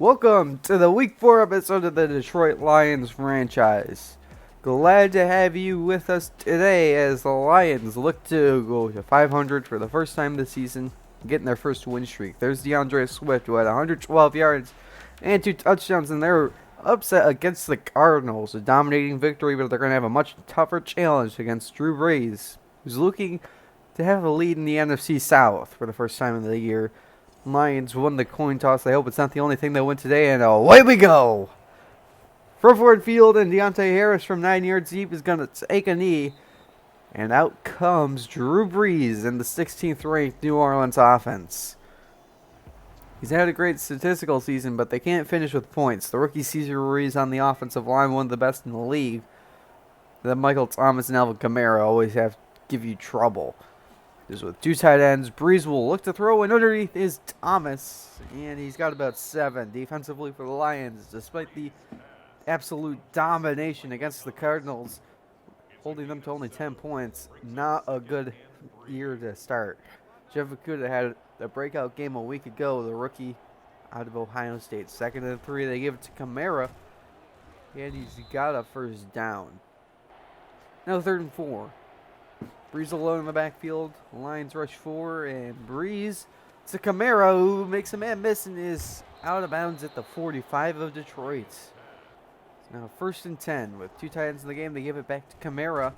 Welcome to the Week 4 episode of the Detroit Lions franchise. Glad to have you with us today as the Lions look to go to 500 for the first time this season, getting their first win streak. There's DeAndre Swift, who had 112 yards and 2 touchdowns in their upset against the Cardinals. A dominating victory, but they're going to have a much tougher challenge against Drew Brees, who's looking to have a lead in the NFC South for the first time of the year. Lions won the coin toss. I hope it's not the only thing that went today, and away we go! From Ford Field, and Deontay Harris from 9 yards deep is going to take a knee, and out comes Drew Brees in the 16th ranked New Orleans offense. He's had a great statistical season, but they can't finish with points. The rookie Cesar Ruiz on the offensive line, one of the best in the league. Then Michael Thomas and Alvin Kamara always have to give you trouble. With 2 tight ends, Brees will look to throw, and underneath is Thomas, and he's got about 7 defensively for the Lions, despite the absolute domination against the Cardinals, holding them to only 10 points. Not a good year to start. Jeff Okudah had a breakout game a week ago, the rookie out of Ohio State. 2nd and 3, they give it to Kamara, and he's got a first down. Now 3rd and 4. Brees alone in the backfield. Lions rush 4, and Brees to Kamara, who makes a man miss and is out of bounds at the 45 of Detroit. Now 1st and 10 with 2 tight ends in the game. They give it back to Kamara,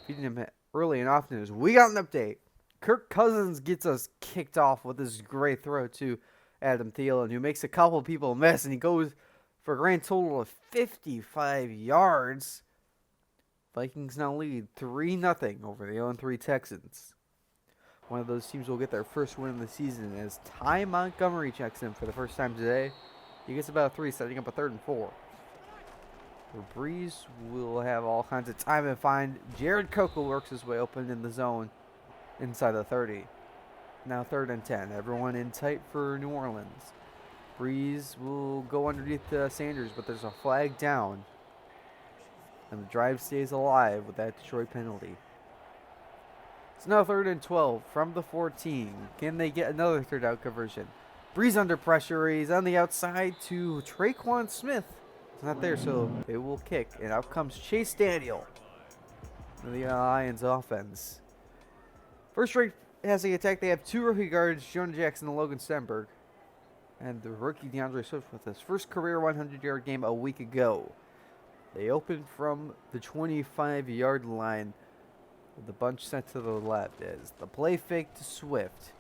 feeding him early and often. As we got an update, Kirk Cousins gets us kicked off with this great throw to Adam Thielen, who makes a couple people miss, and he goes for a grand total of 55 yards. Vikings now lead 3-0 over the 0-3 Texans. One of those teams will get their first win of the season as Ty Montgomery checks in for the first time today. He gets about 3, setting up a 3rd and 4. Brees will have all kinds of time and find Jared Cook will works his way open in the zone inside the 30. Now 3rd and 10. Everyone in tight for New Orleans. Brees will go underneath Sanders, but there's a flag down. And the drive stays alive with that Detroit penalty. It's now 3rd and 12 from the 14. Can they get another 3rd out conversion? Brees under pressure. He's on the outside to Traquan Smith. It's not there, so they will kick. And out comes Chase Daniel. The Lions offense. First rate passing attack. They have 2 rookie guards, Jonah Jackson and Logan Stenberg. And the rookie DeAndre Swift with his first career 100-yard game a week ago. They open from the 25-yard line with the bunch set to the left as the play fake to Swift.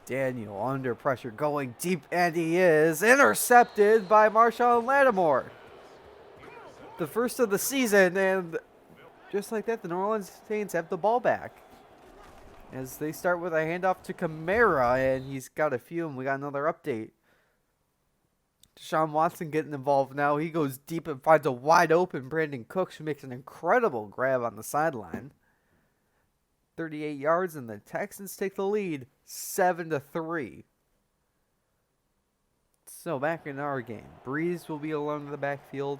Daniel under pressure going deep, and he is intercepted by Marshawn Lattimore. The first of the season, and just like that, the New Orleans Saints have the ball back. As they start with a handoff to Kamara, and he's got a few, and we got another update. Deshaun Watson getting involved now. He goes deep and finds a wide open Brandon Cooks, who makes an incredible grab on the sideline. 38 yards, and the Texans take the lead 7-3. So back in our game, Brees will be alone in the backfield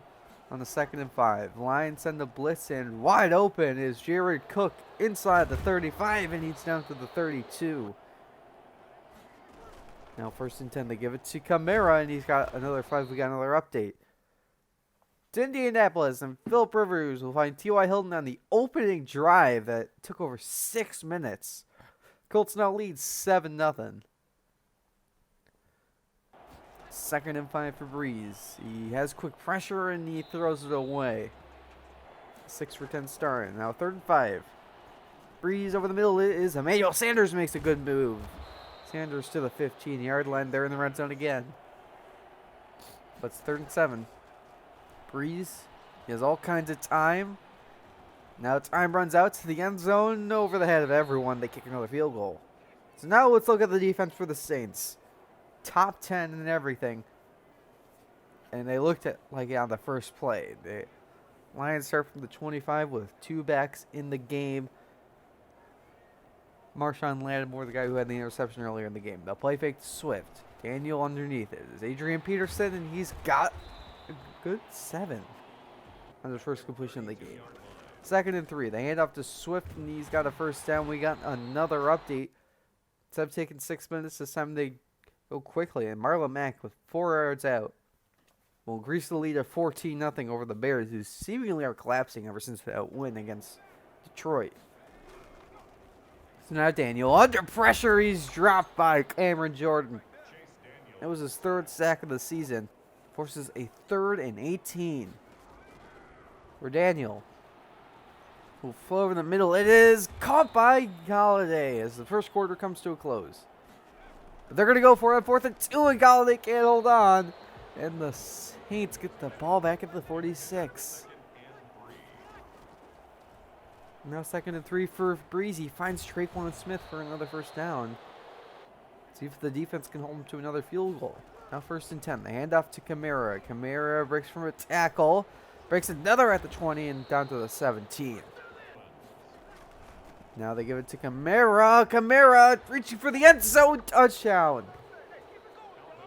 on the 2nd and 5. Lions send a blitz, and wide open is Jared Cook inside the 35, and he's down to the 32. Now 1st and 10, they give it to Kamara, and he's got another 5. We got another update. To Indianapolis, and Philip Rivers will find T.Y. Hilton on the opening drive that took over 6 minutes. Colts now lead 7-0. 2nd and 5 for Brees. He has quick pressure, and he throws it away. 6 for 10 start. Now 3rd and 5. Brees over the middle is Emmanuel Sanders, makes a good move. Sanders to the 15-yard line. They're in the red zone again. But it's 3rd and 7. Brees, he has all kinds of time. Now time runs out to the end zone. Over the head of everyone, they kick another field goal. So now let's look at the defense for the Saints. Top 10 and everything. And they looked at like on the first play. The Lions start from the 25 with 2 backs in the game. Marshawn Lattimore, the guy who had the interception earlier in the game. They'll play fake to Swift. Daniel underneath it is Adrian Peterson, and he's got a good 7 on his first completion of the game. 2nd and 3. They hand off to Swift, and he's got a first down. We got another update. Instead of taking 6 minutes, this time they go quickly, and Marlon Mack with 4 yards out will increase the lead of 14-0 over the Bears, who seemingly are collapsing ever since that win against Detroit. So now Daniel under pressure. He's dropped by Cameron Jordan. That was his 3rd sack of the season. Forces a 3rd and 18 for Daniel. Will flow over the middle. It is caught by Galladay as the first quarter comes to a close. But they're going to go for it on 4th and 2, and Galladay can't hold on. And the Saints get the ball back at the 46. Now 2nd and 3 for Breeze. He finds Traquan Smith for another first down. See if the defense can hold him to another field goal. Now 1st and 10. They hand off to Kamara. Kamara breaks from a tackle. Breaks another at the 20 and down to the 17. Now they give it to Kamara. Kamara reaching for the end zone. Touchdown.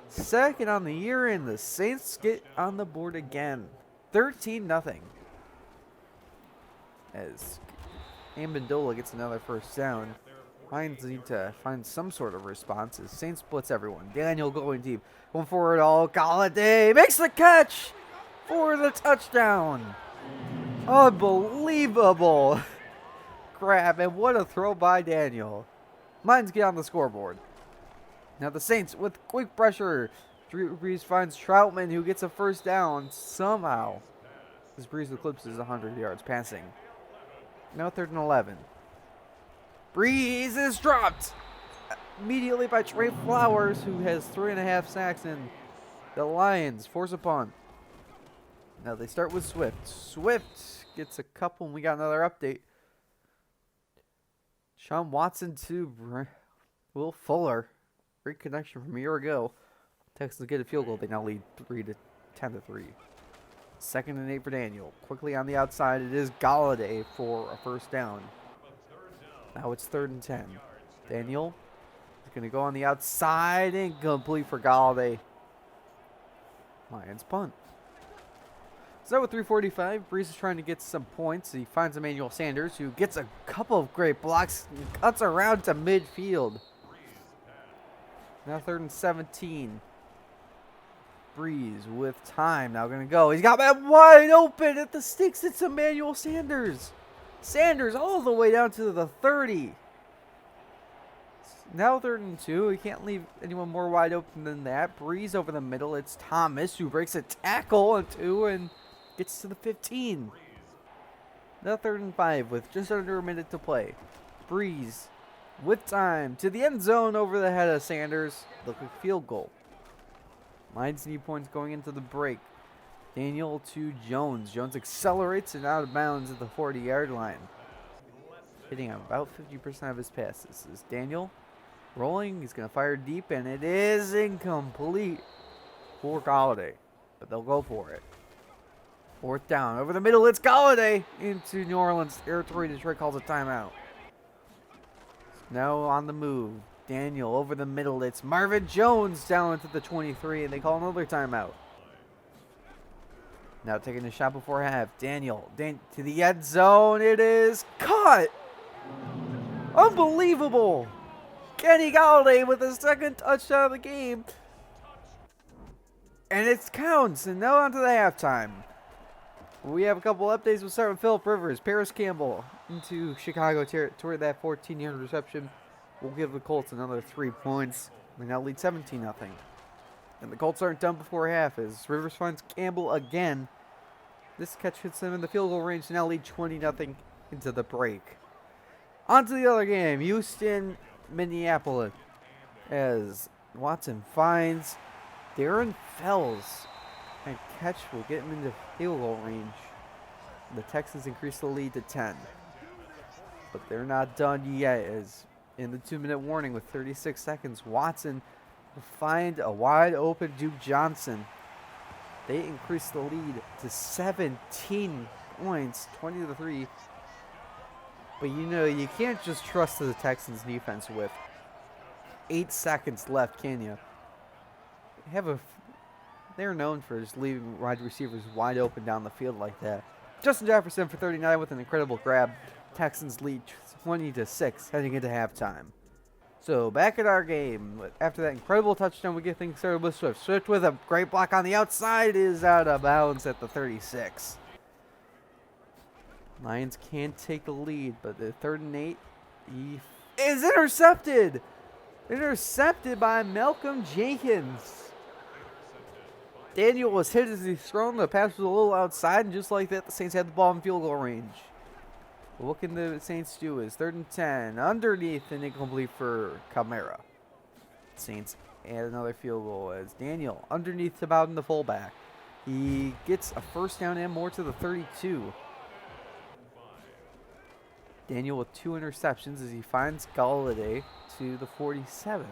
2nd on the year, and the Saints get on the board again. 13-0. As Amendola gets another first down. Lions need to find some sort of response as Saints blitz everyone. Daniel going deep. Going forward all. Galladay makes the catch for the touchdown. Unbelievable grab, and what a throw by Daniel. Lions get on the scoreboard. Now the Saints with quick pressure. Drew Brees finds Troutman, who gets a first down somehow. This Brees eclipses 100 yards passing. Now 3rd and 11. Brees is dropped immediately by Trey Flowers, who has 3.5 sacks, and the Lions force a punt. Now they start with Swift. Swift gets a couple, and we got another update. Sean Watson to Will Fuller. Great connection from a year ago. Texans get a field goal. They now lead 10-3. 2nd and 8 for Daniel. Quickly on the outside, it is Galladay for a first down. Now it's 3rd and 10. Daniel is going to go on the outside, incomplete for Galladay. Lions punt. So with 3:45, Brees is trying to get some points. He finds Emmanuel Sanders, who gets a couple of great blocks and cuts around to midfield. Now 3rd and 17. Brees with time. Now going to go. He's got that wide open at the sticks. It's Emmanuel Sanders. Sanders all the way down to the 30. Now 3rd and 2. He can't leave anyone more wide open than that. Brees over the middle. It's Thomas, who breaks a tackle and 2 and gets to the 15. Now 3rd and 5 with just under a minute to play. Brees with time to the end zone over the head of Sanders. The quick field goal. Lions need points going into the break. Daniel to Jones. Jones accelerates and out of bounds at the 40-yard line. Hitting about 50% of his passes. This is Daniel rolling. He's going to fire deep, and it is incomplete for Galladay. But they'll go for it. 4th down. Over the middle, it's Galladay into New Orleans territory. Detroit calls a timeout. Now on the move. Daniel over the middle. It's Marvin Jones down into the 23, and they call another timeout. Now taking a shot before half. Daniel to the end zone. It is caught. Unbelievable. Kenny Galladay with his 2nd touchdown of the game. And it counts. And now on to the halftime. We have a couple updates. We'll start with Phillip Rivers. Paris Campbell into Chicago territory. That 14-yard reception will give the Colts another 3 points. They now lead 17-0. And the Colts aren't done before half as Rivers finds Campbell again. This catch hits them in the field goal range to now lead 20-0 into the break. On to the other game. Houston, Minneapolis. As Watson finds Darren Fells. And catch will get him into field goal range. The Texans increase the lead to 10. But they're not done yet as in the 2-minute warning with 36 seconds, Watson will find a wide open Duke Johnson. They increase the lead to 17 points, 20-3. But you know, you can't just trust the Texans defense with 8 seconds left, can you? They're known for just leaving wide receivers wide open down the field like that. Justin Jefferson for 39 with an incredible grab. Texans lead 20-6 heading into halftime. So back at our game. After that incredible touchdown, we get things started with Swift. Swift with a great block on the outside is out of bounds at the 36. Lions can't take the lead, but the 3rd and 8, he is intercepted. Intercepted by Malcolm Jenkins. Daniel was hit as he's thrown. The pass was a little outside, and just like that, the Saints had the ball in field goal range. What can the Saints do? Is 3rd and 10 underneath and incomplete for Camara. Saints add another field goal as Daniel underneath about in the fullback. He gets a first down and more to the 32. Daniel with 2 interceptions as he finds Galladay to the 47.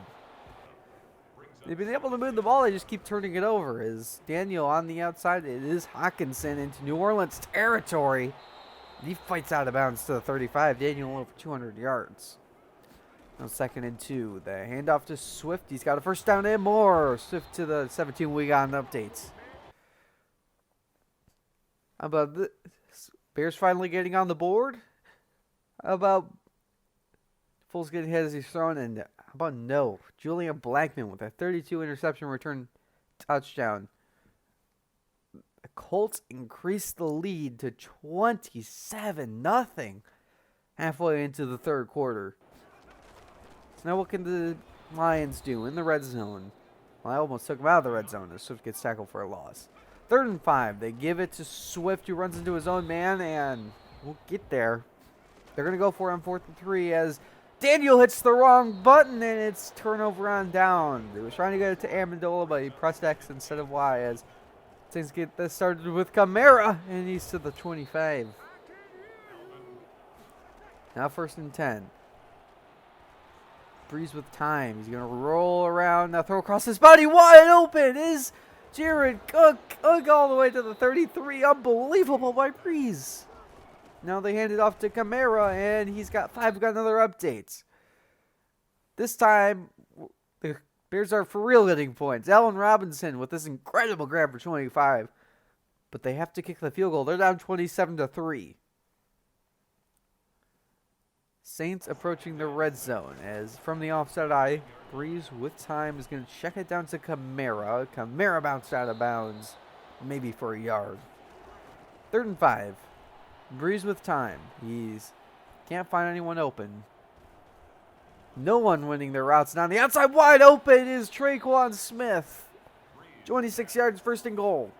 They've been able to move the ball. They just keep turning it over. As Daniel on the outside, it is Hawkinson into New Orleans territory. He fights out of bounds to the 35. Daniel over 200 yards. Now 2nd and 2. The handoff to Swift. He's got a first down and more. Swift to the 17. We got updates. How about this? Bears finally getting on the board. How about Foles getting hit as he's thrown? And how about no? Julian Blackman with a 32 interception return touchdown. The Colts increased the lead to 27-0 halfway into the 3rd quarter. So now what can the Lions do in the red zone? Well, I almost took him out of the red zone as Swift gets tackled for a loss. 3rd and 5. They give it to Swift, who runs into his own man, and we'll get there. They're going to go for it on 4th and 3 as Daniel hits the wrong button, and it's turnover on down. They was trying to get it to Amendola, but he pressed X instead of Y as things get this started with Camara, and he's to the 25. Now 1st and 10. Breeze with time. He's going to roll around. Now throw across his body. Wide open is Jared Cook. Cook all the way to the 33. Unbelievable by Breeze. Now they hand it off to Camara, and he's got 5. We've got another update. This time, the Bears are for real getting points. Allen Robinson with this incredible grab for 25. But they have to kick the field goal. They're down 27-3. Saints approaching the red zone as from the offside eye, Breeze with time is going to check it down to Camara. Camara bounced out of bounds, maybe for a yard. 3rd and 5. Breeze with time. He's can't find anyone open. No one winning their routes. And on the outside, wide open is Traquan Smith. 26 yards, 1st and goal.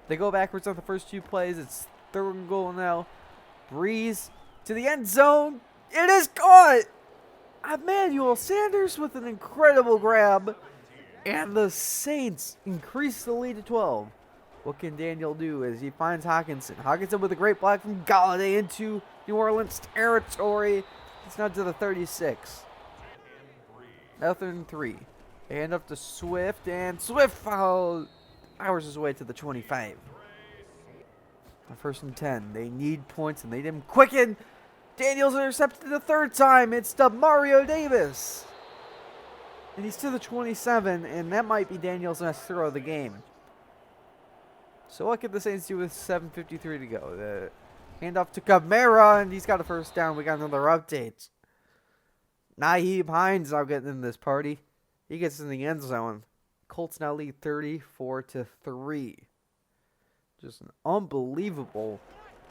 They go backwards on the first 2 plays. It's 3rd and goal now. Breeze to the end zone. It is caught. Emmanuel Sanders with an incredible grab. And the Saints increase the lead to 12. What can Daniel do as he finds Hawkinson? Hawkinson with a great block from Galladay into New Orleans territory. It's not to the 36. Now 3rd and 3. They hand up to Swift, and Swift powers his way to the 25. 1st and 10. They need points, and they didn't quicken. Daniels intercepted the 3rd time. It's to Mario Davis. And he's to the 27, and that might be Daniels' last throw of the game. So what can the Saints do with 7:53 to go? The handoff to Camara, and he's got a first down. We got another update. Naheem Hines now getting in this party. He gets in the end zone. Colts now lead 34-3. Just an unbelievable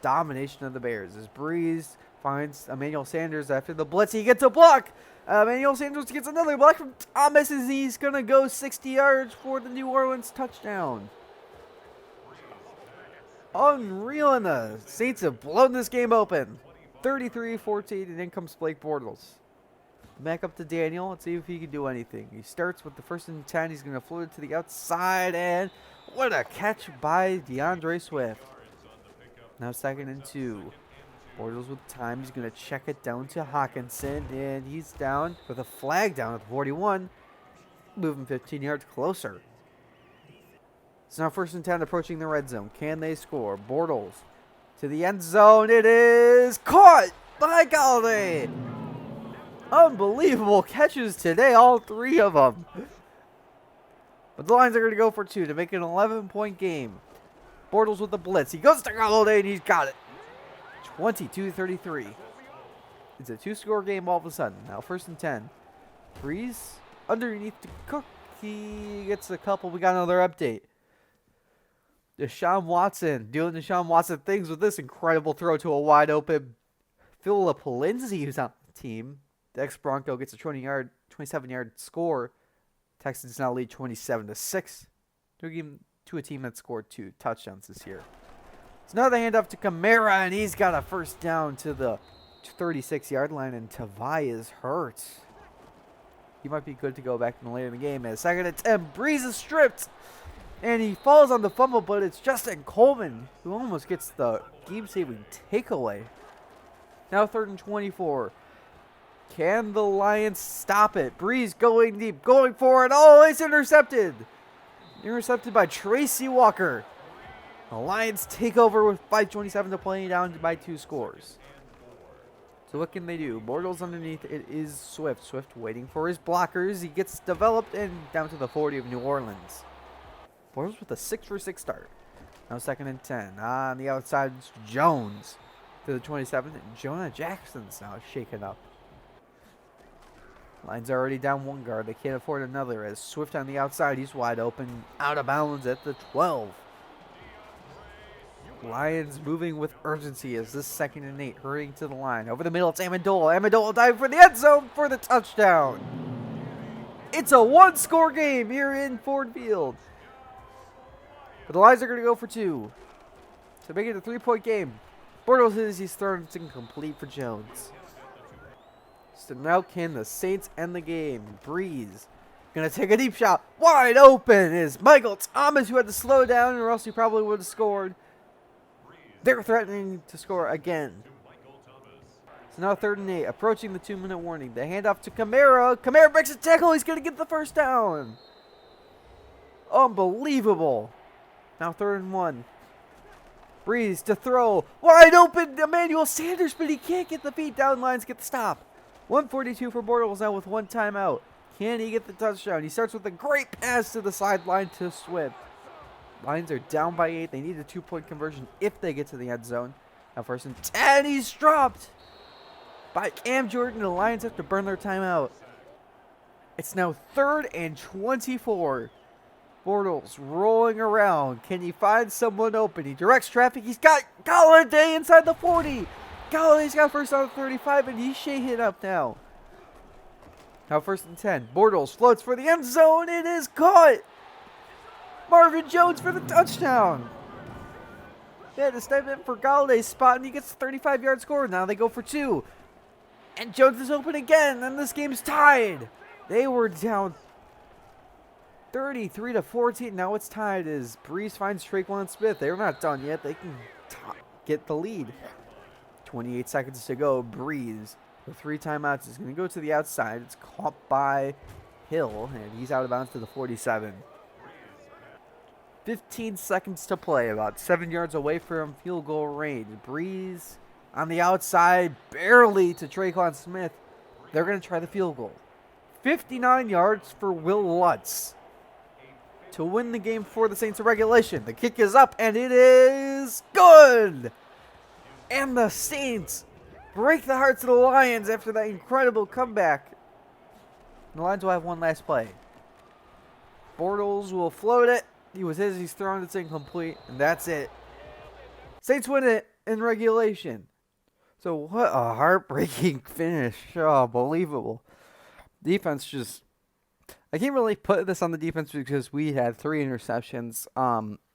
domination of the Bears. As Breeze finds Emmanuel Sanders after the blitz. He gets a block. Emmanuel Sanders gets another block from Thomas as he's going to go 60 yards for the New Orleans touchdown. Unreal, and the Saints have blown this game open. 33-14, and in comes Blake Bortles. Back up to Daniel. Let's see if he can do anything. He starts with the 1st and 10. He's going to float it to the outside, and what a catch by DeAndre Swift. Now 2nd and 2. Bortles with time. He's going to check it down to Hawkinson, and he's down with a flag down at 41. Moving 15 yards closer. It's now 1st and 10 approaching the red zone. Can they score? Bortles to the end zone. It is caught by Galladay. Unbelievable catches today, all 3 of them. But the Lions are going to go for 2 to make it an 11-point game. Bortles with the blitz. He goes to Galladay, and he's got it. 22-33. It's a 2-score game all of a sudden. Now 1st and 10. Breeze underneath the cook. He gets a couple. We got another update. Deshaun Watson doing Deshaun Watson things with this incredible throw to a wide open Philip Lindsay, who's on the team. The ex-Bronco gets a 27-yard score. Texans now lead 27-6 to a team that scored 2 touchdowns this year. So now they hand off to Kamara, and he's got a first down to the 36-yard line, and Tavai is hurt. He might be good to go back in later in the game. At 2nd and 10, Breeze is stripped, and he falls on the fumble, but it's Justin Coleman who almost gets the game-saving takeaway. Now 3rd and 24. Can the Lions stop it? Breeze going deep, going for it. Oh, it's intercepted. Intercepted by Tracy Walker. The Lions take over with 5:27 to play, down by 2 scores. So what can they do? Bortles underneath. It is Swift. Swift waiting for his blockers. He gets developed and down to the 40 of New Orleans. Bortles with a 6-for-6 start. Now 2nd and 10. On the outside, it's Jones to the 27. And Jonah Jackson's now shaken up. Lions are already down 1 guard. They can't afford another as Swift on the outside. He's wide open. Out of bounds at the 12. Lions moving with urgency as this 2nd and 8, hurrying to the line. Over the middle, it's Amendola. Amendola diving for the end zone for the touchdown. It's a 1-score game here in Ford Field. But the Lions are going to go for 2 to make it a 3-point game. Bortles is he's thrown. It's incomplete for Jones. So now can the Saints end the game? Breeze going to take a deep shot. Wide open is Michael Thomas, who had to slow down or else he probably would have scored. They're threatening to score again. So now 3rd and 8, approaching the 2-minute warning. They hand off to Kamara. Kamara breaks a tackle. He's going to get the first down. Unbelievable. Now 3rd and 1. Breeze to throw. Wide open, Emmanuel Sanders, but he can't get the feet down. Lions get the stop. 1:42 for Bortles now with 1 timeout. Can he get the touchdown? He starts with a great pass to the sideline to Swift. Lions are down by 8. They need a 2-point conversion if they get to the end zone. Now 1st and 10. He's dropped by Cam Jordan. The Lions have to burn their timeout. It's now 3rd and 24. Bortles rolling around. Can he find someone open? He directs traffic. He's got Galladay inside the 40. Galladay's got first down at 35, and he's shaking up now. Now 1st and 10. Bortles floats for the end zone. It is caught. Marvin Jones for the touchdown. They had to step in for Galladay's spot, and he gets a 35-yard score. Now they go for 2. And Jones is open again, and this game's tied. They were down 33-14. Now it's tied as Breeze finds Traquan Smith. They're not done yet. They can get the lead. 28 seconds to go. Breeze with 3 timeouts is going to go to the outside. It's caught by Hill, and he's out of bounds to the 47. 15 seconds to play, about 7 yards away from field goal range. Breeze on the outside, barely to Traquan Smith. They're going to try the field goal. 59 yards for Will Lutz to win the game for the Saints in regulation. The kick is up, and it is good! And the Saints break the hearts of the Lions after that incredible comeback. The Lions will have one last play. Bortles will float it. He was his. He's thrown. It's incomplete. And that's it. Saints win it in regulation. So what a heartbreaking finish. Oh, unbelievable. Defense just... I can't really put this on the defense because we had 3 interceptions.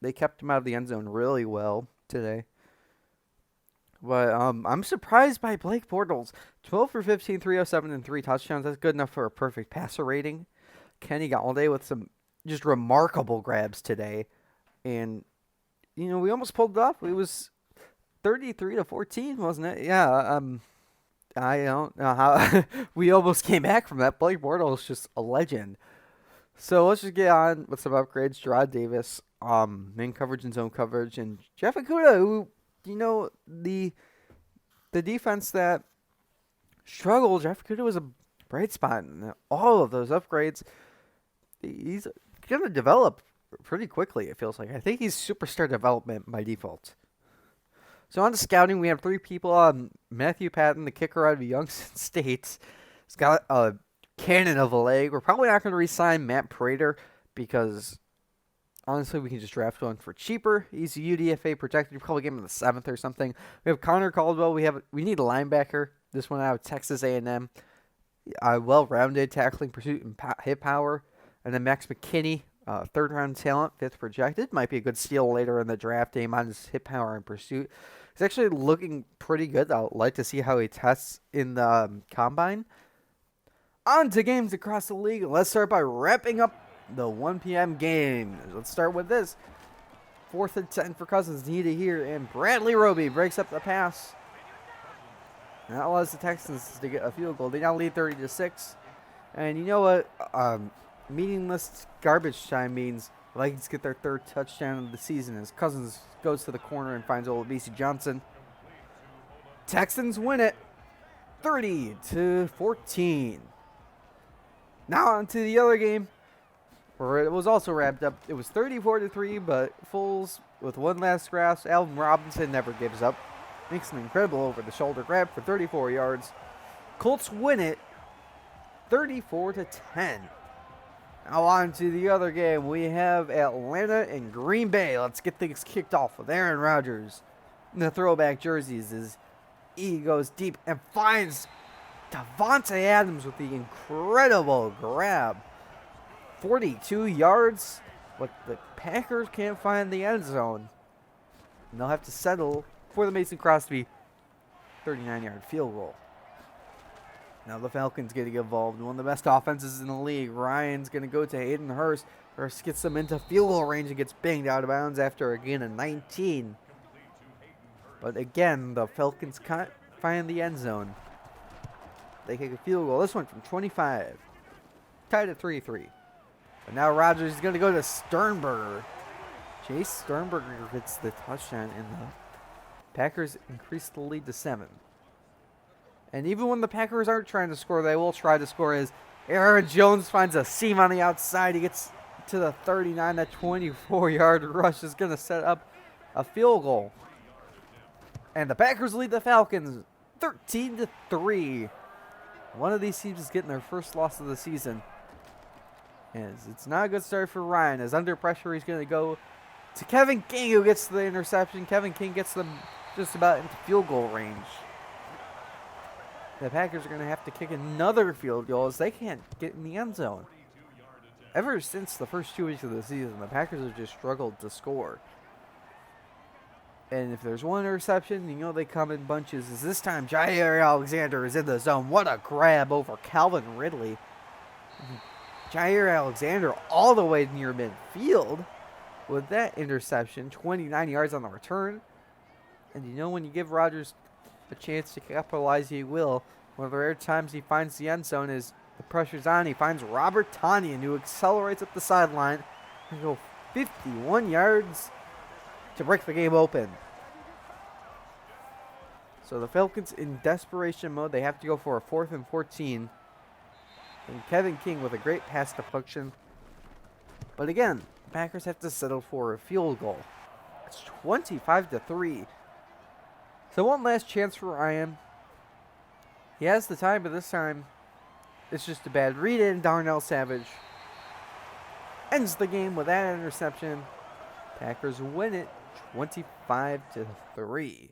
They kept him out of the end zone really well today. But I'm surprised by Blake Bortles. 12 for 15, 307, and 3 touchdowns. That's good enough for a perfect passer rating. Kenny Galladay with some just remarkable grabs today. And, you know, we almost pulled it off. It was 33-14, wasn't it? Yeah, I don't know how. We almost came back from that. Blake Bortles is just a legend. So let's just get on with some upgrades. Gerard Davis, man coverage and zone coverage. And Jeff Okudah, who, you know, the defense that struggled, Jeff Okudah was a bright spot in all of those upgrades. He's going to develop pretty quickly, it feels like. I think he's superstar development by default. So on to scouting, we have 3 people. Matthew Patton, the kicker out of Youngstown State. He's got a cannon of a leg. We're probably not going to re-sign Matt Prater because honestly, we can just draft one for cheaper. He's UDFA protected. You probably give him the 7th or something. We have Connor Caldwell. We need a linebacker. This one out of Texas A&M. Well-rounded tackling, pursuit, and hit power. And then Max McKinney, 3rd-round talent, 5th projected. Might be a good steal later in the draft. Aim on his hit power and pursuit. He's actually looking pretty good. I'd like to see how he tests in the combine. On to games across the league. Let's start by wrapping up the 1 p.m. game. Let's start with this. 4th and 10 for Cousins. Needed here. And Bradley Roby breaks up the pass. And that allows the Texans to get a field goal. They now lead 30-6. And you know what? Meaningless garbage time means Vikings get their 3rd touchdown of the season as Cousins goes to the corner and finds old BC Johnson. Texans win it 30-14. Now on to the other game, where it was also wrapped up. It was 34-3, but Foles with one last grasp. Alvin Robinson never gives up. Makes an incredible over-the-shoulder grab for 34 yards. Colts win it 34-10. Now on to the other game. We have Atlanta and Green Bay. Let's get things kicked off with Aaron Rodgers in the throwback jerseys as he goes deep and finds Davante Adams with the incredible grab. 42 yards, but the Packers can't find the end zone. And they'll have to settle for the Mason Crosby 39-yard field goal. Now the Falcons getting involved. One of the best offenses in the league. Ryan's going to go to Hayden Hurst. Hurst gets them into field goal range and gets banged out of bounds after a gain of 19. But again, the Falcons can't find the end zone. They kick a field goal. This one from 25. Tied at 3-3. But now Rodgers is going to go to Sternberger. Chase Sternberger gets the touchdown, and the Packers increase the lead to 7. And even when the Packers aren't trying to score, they will try to score as Aaron Jones finds a seam on the outside. He gets to the 39. That 24-yard rush is going to set up a field goal. And the Packers lead the Falcons 13-3. One of these teams is getting their first loss of the season. And it's not a good start for Ryan. As under pressure, he's going to go to Kevin King, who gets the interception. Kevin King gets them just about into field goal range. The Packers are going to have to kick another field goal as they can't get in the end zone. Ever since the first 2 weeks of the season, the Packers have just struggled to score. And if there's one interception, you know they come in bunches. As this time, Jair Alexander is in the zone. What a grab over Calvin Ridley. Jair Alexander all the way near midfield with that interception. 29 yards on the return. And you know when you give Rodgers a chance to capitalize, he will. One of the rare times he finds the end zone is the pressure's on. He finds Robert Tonyan, who accelerates up the sideline and go 51 yards to break the game open. So the Falcons in desperation mode. They have to go for a 4th and 14. And Kevin King with a great pass deflection. But again, the Packers have to settle for a field goal. It's 25-3. So one last chance for Ryan. He has the time, but this time it's just a bad read in. Darnell Savage ends the game with that interception. Packers win it 25-3.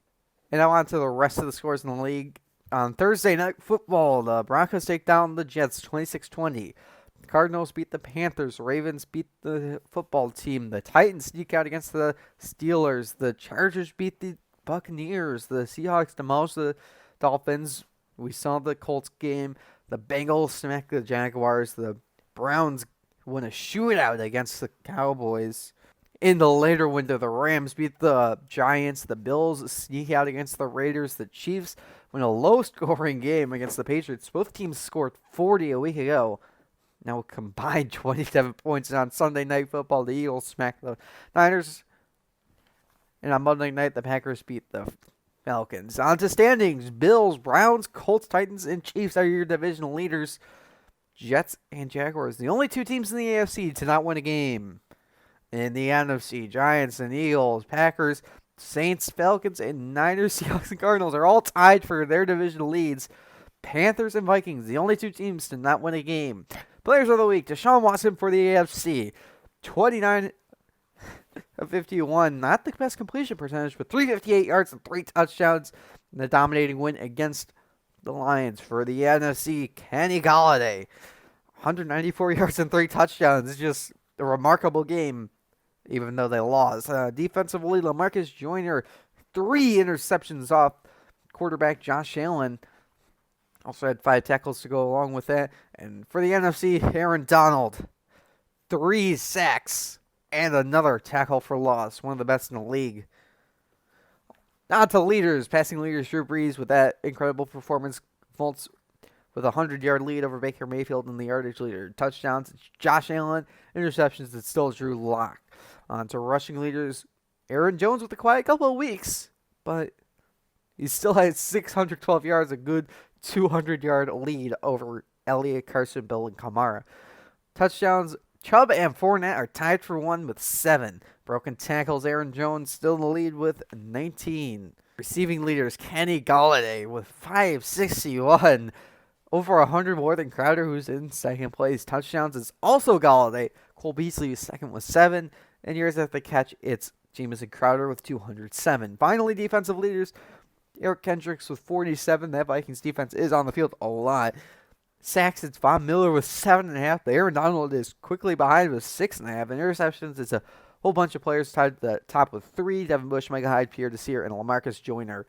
And now on to the rest of the scores in the league. On Thursday Night Football, the Broncos take down the Jets 26-20. The Cardinals beat the Panthers. Ravens beat the football team. The Titans sneak out against the Steelers. The Chargers beat the Buccaneers. The Seahawks demolish the Dolphins. We saw the Colts game. The Bengals smack the Jaguars. The Browns win a shootout against the Cowboys. In the later window, the Rams beat the Giants. The Bills sneak out against the Raiders. The Chiefs win a low-scoring game against the Patriots. Both teams scored 40 a week ago. Now combined 27 points. And on Sunday Night Football, the Eagles smack the Niners. And on Monday night, the Packers beat the Falcons. On to standings. Bills, Browns, Colts, Titans, and Chiefs are your divisional leaders. Jets and Jaguars, the only 2 teams in the AFC to not win a game. In the NFC, Giants and Eagles, Packers, Saints, Falcons, and Niners, Seahawks, and Cardinals are all tied for their divisional leads. Panthers and Vikings, the only two teams to not win a game. Players of the week, Deshaun Watson for the AFC. 29 of 51. Not the best completion percentage, but 358 yards and 3 touchdowns. And the dominating win against the Lions. For the NFC, Kenny Golladay. 194 yards and 3 touchdowns. It's just a remarkable game, even though they lost. Defensively, LaMarcus Joyner, 3 interceptions off quarterback Josh Allen. Also had 5 tackles to go along with that. And for the NFC, Aaron Donald, 3 sacks and another tackle for loss. One of the best in the league. Now to leaders. Passing leaders, Drew Brees with that incredible performance. Fultz with a 100-yard lead over Baker Mayfield and the yardage leader. Touchdowns, it's Josh Allen. Interceptions, it's still Drew Lock. On to rushing leaders, Aaron Jones with a quiet couple of weeks, but he still has 612 yards, a good 200-yard lead over Elliott, Carson, Bill, and Kamara. Touchdowns, Chubb and Fournette are tied for 1 with 7. Broken tackles, Aaron Jones still in the lead with 19. Receiving leaders, Kenny Golladay with 561. Over 100 more than Crowder, who's in second place. Touchdowns is also Golladay. Cole Beasley is second with 7. And yards after the catch, it's Jamison Crowder with 207. Finally, defensive leaders, Eric Kendricks with 47. That Vikings defense is on the field a lot. Sacks, it's Von Miller with 7.5. Aaron Donald is quickly behind with 6.5. And interceptions, it's a whole bunch of players tied to the top with 3. Devin Bush, Micah Hyde, Pierre Desir, and LaMarcus Joyner.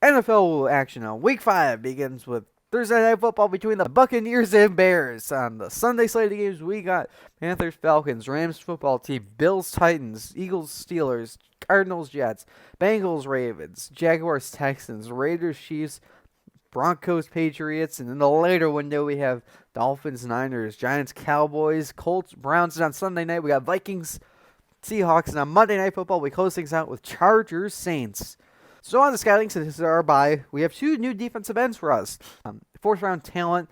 NFL action on Week 5 begins with Thursday Night Football between the Buccaneers and Bears. On the Sunday slate of games, we got Panthers, Falcons, Rams football team, Bills, Titans, Eagles, Steelers, Cardinals, Jets, Bengals, Ravens, Jaguars, Texans, Raiders, Chiefs, Broncos, Patriots, and in the later window, we have Dolphins, Niners, Giants, Cowboys, Colts, Browns, and on Sunday night, we got Vikings, Seahawks, and on Monday Night Football, we close things out with Chargers, Saints. So on the scouting, since this is our bye, we have 2 new defensive ends for us. 4th-round talent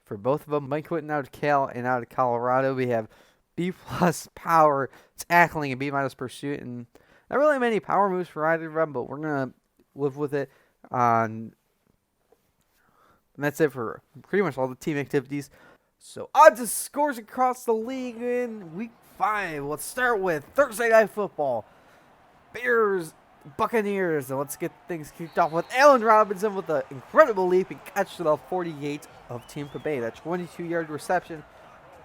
for both of them. Mike Whitten out of Cal and out of Colorado. We have B-plus power tackling and B-minus pursuit. And not really many power moves for either of them, but we're going to live with it. And that's it for pretty much all the team activities. So odds and scores across the league in Week 5. Let's start with Thursday Night Football. Bears, Buccaneers, and let's get things kicked off with Allen Robinson with an incredible leaping catch to the 48 of Tampa Bay. That 22-yard reception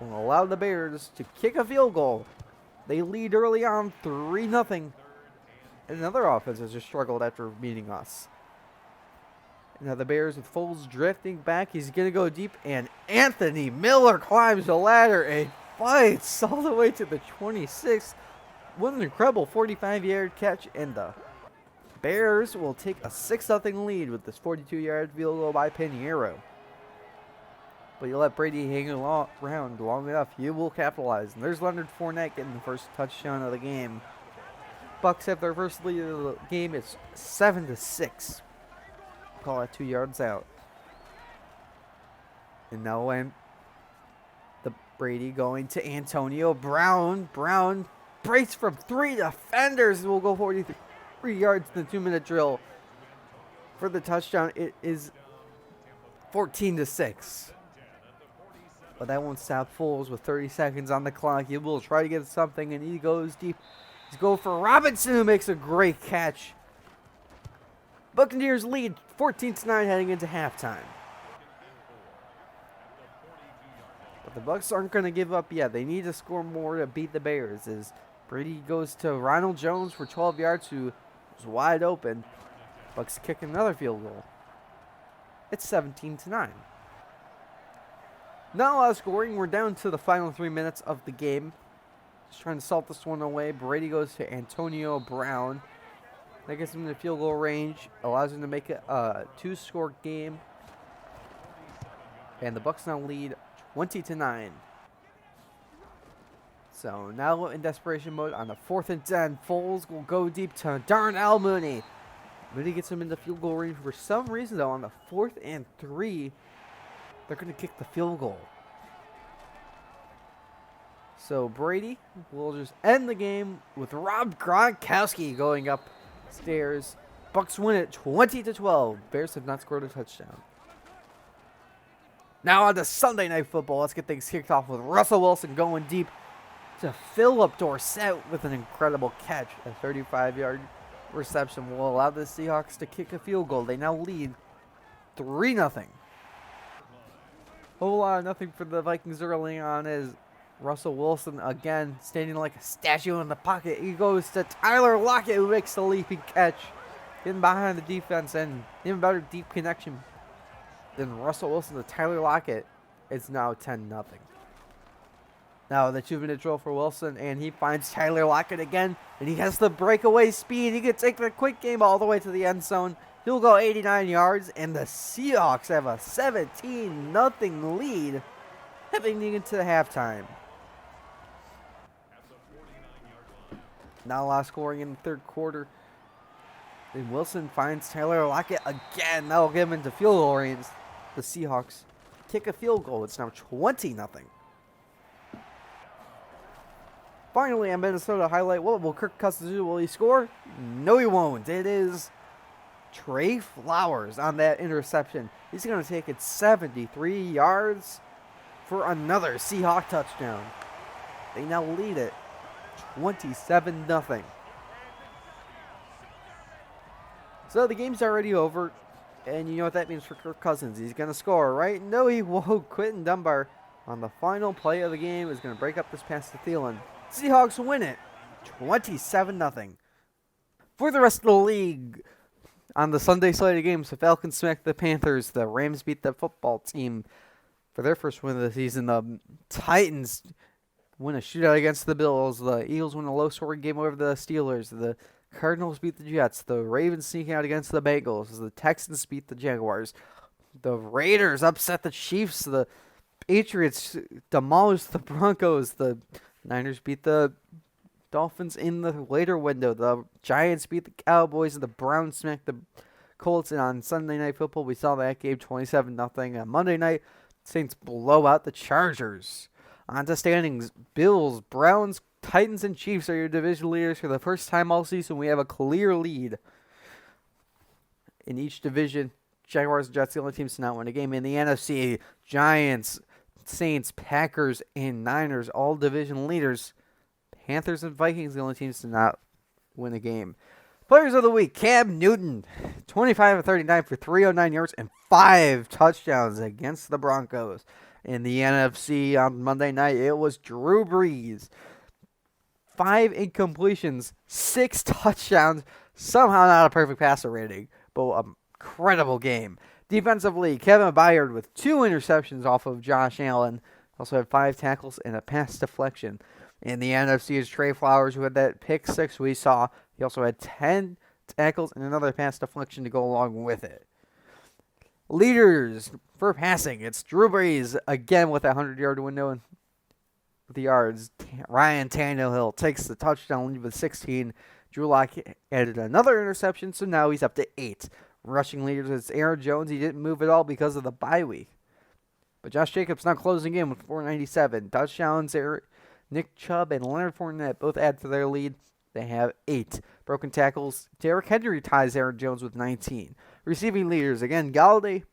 will allow the Bears to kick a field goal. They lead early on 3-0. And another offense has just struggled after beating us. Now the Bears with Foles drifting back. He's going to go deep, and Anthony Miller climbs the ladder and fights all the way to the 26th. What an incredible 45-yard catch, and the Bears will take a 6-0 lead with this 42-yard field goal by Pinheiro. But you let Brady hang around long enough, you will capitalize. And there's Leonard Fournette getting the first touchdown of the game. Bucks have their first lead of the game. It's 7-6. Call that 2 yards out. And now when the Brady going to Antonio Brown. Brown breaks from 3 defenders. Will go 43 yards in the 2-minute drill. For the touchdown, it is 14-6. But that won't stop Foles with 30 seconds on the clock. He will try to get something, and he goes deep. He's going for Robinson, who makes a great catch. Buccaneers lead 14-9 heading into halftime. But the Bucs aren't going to give up yet. They need to score more to beat the Bears. As Brady goes to Ronald Jones for 12 yards, who was wide open. Bucs kick another field goal. It's 17-9. Not a lot of scoring. We're down to the final 3 minutes of the game. Just trying to salt this one away. Brady goes to Antonio Brown. That gets him in the field goal range. Allows him to make it a 2-score game. And the Bucs now lead 20-9. So now in desperation mode on the 4th and 10. Foles will go deep to Darnell Mooney. Mooney gets him in the field goal range. For some reason, though, on the 4th and 3, they're going to kick the field goal. So Brady will just end the game with Rob Gronkowski going upstairs. Bucs win it 20-12. Bears have not scored a touchdown. Now on to Sunday Night Football. Let's get things kicked off with Russell Wilson going deep to Philip Dorsett with an incredible catch. A 35-yard reception will allow the Seahawks to kick a field goal. They now lead 3-0. Whole lot of nothing for the Vikings early on as Russell Wilson again standing like a statue in the pocket. He goes to Tyler Lockett, who makes the leaping catch, getting behind the defense, and even better deep connection than Russell Wilson to Tyler Lockett. It's now 10-0. Now the 2-minute drill for Wilson, and he finds Tyler Lockett again, and he has the breakaway speed. He can take the quick game all the way to the end zone. He'll go 89 yards, and the Seahawks have a 17-0 lead heading into halftime. Not a lot of scoring in the third quarter. And Wilson finds Tyler Lockett again. That'll get him into field goal range. The Seahawks kick a field goal. It's now 20-0. Finally, on Minnesota highlight, what will Kirk Cousins do? Will he score? No, he won't. It is Trey Flowers on that interception. He's going to take it 73 yards for another Seahawk touchdown. They now lead it 27-0. So the game's already over, and you know what that means for Kirk Cousins. He's going to score, right? No, he won't. Quentin Dunbar on the final play of the game is going to break up this pass to Thielen. Seahawks win it 27-0. For the rest of the league, on the Sunday slate of games, the Falcons smacked the Panthers. The Rams beat the football team for their first win of the season. The Titans win a shootout against the Bills. The Eagles win a low-scoring game over the Steelers. The Cardinals beat the Jets. The Ravens sneak out against the Bengals. The Texans beat the Jaguars. The Raiders upset the Chiefs. The Patriots demolished the Broncos. The Niners beat the Dolphins in the later window. The Giants beat the Cowboys, and the Browns smacked the Colts. And on Sunday Night Football, we saw that game 27-0. On Monday night, Saints blow out the Chargers. On to standings, Bills, Browns, Titans, and Chiefs are your division leaders. For the first time all season, we have a clear lead in each division. Jaguars and Jets, the only teams to not win a game. In the NFC, Giants, Saints, Packers, and Niners, all division leaders. Panthers and Vikings, the only teams to not win a game. Players of the week, Cam Newton, 25 of 39 for 309 yards and 5 touchdowns against the Broncos. In the NFC on Monday night, it was Drew Brees. 5 incompletions, 6 touchdowns, somehow not a perfect passer rating, but an incredible game. Defensively, Kevin Byard with 2 interceptions off of Josh Allen. Also had 5 tackles and a pass deflection. In the NFC is Trey Flowers, who had that pick 6 we saw. He also had 10 tackles and another pass deflection to go along with it. Leaders for passing, it's Drew Brees again with a 100-yard window and with the yards. Ryan Tannehill takes the touchdown lead with 16. Drew Lock added another interception, so now he's up to 8. Rushing leaders is Aaron Jones. He didn't move at all because of the bye week. But Josh Jacobs now closing in with 497. Touchdowns, Nick Chubb and Leonard Fournette both add to their lead. They have 8. Broken tackles, Derrick Henry ties Aaron Jones with 19. Receiving leaders, again, Galladay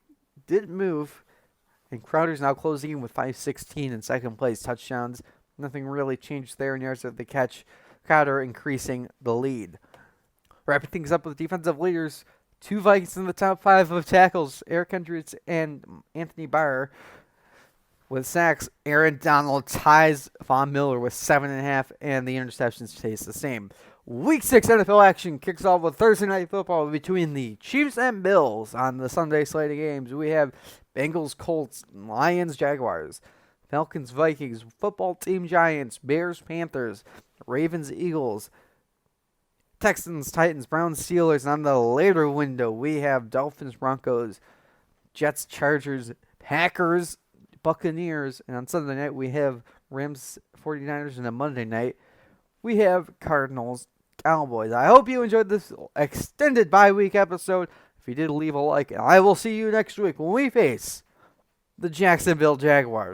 didn't move. And Crowder's now closing in with 516 in second place. Touchdowns, nothing really changed there in yards of the catch. Crowder increasing the lead. Wrapping things up with defensive leaders, 2 Vikings in the top 5 of tackles, Eric Hendricks and Anthony Barr. With sacks, Aaron Donald ties Von Miller with 7.5, and the interceptions stays the same. Week 6 NFL action kicks off with Thursday Night Football between the Chiefs and Bills. On the Sunday slate of games, we have Bengals, Colts, Lions, Jaguars, Falcons, Vikings, football team Giants, Bears, Panthers, Ravens, Eagles, Texans, Titans, Browns, Steelers. And on the later window, we have Dolphins, Broncos, Jets, Chargers, Packers, Buccaneers. And on Sunday night, we have Rams, 49ers. And on Monday night, we have Cardinals, Cowboys. I hope you enjoyed this extended bye week episode. If you did, leave a like. And I will see you next week when we face the Jacksonville Jaguars.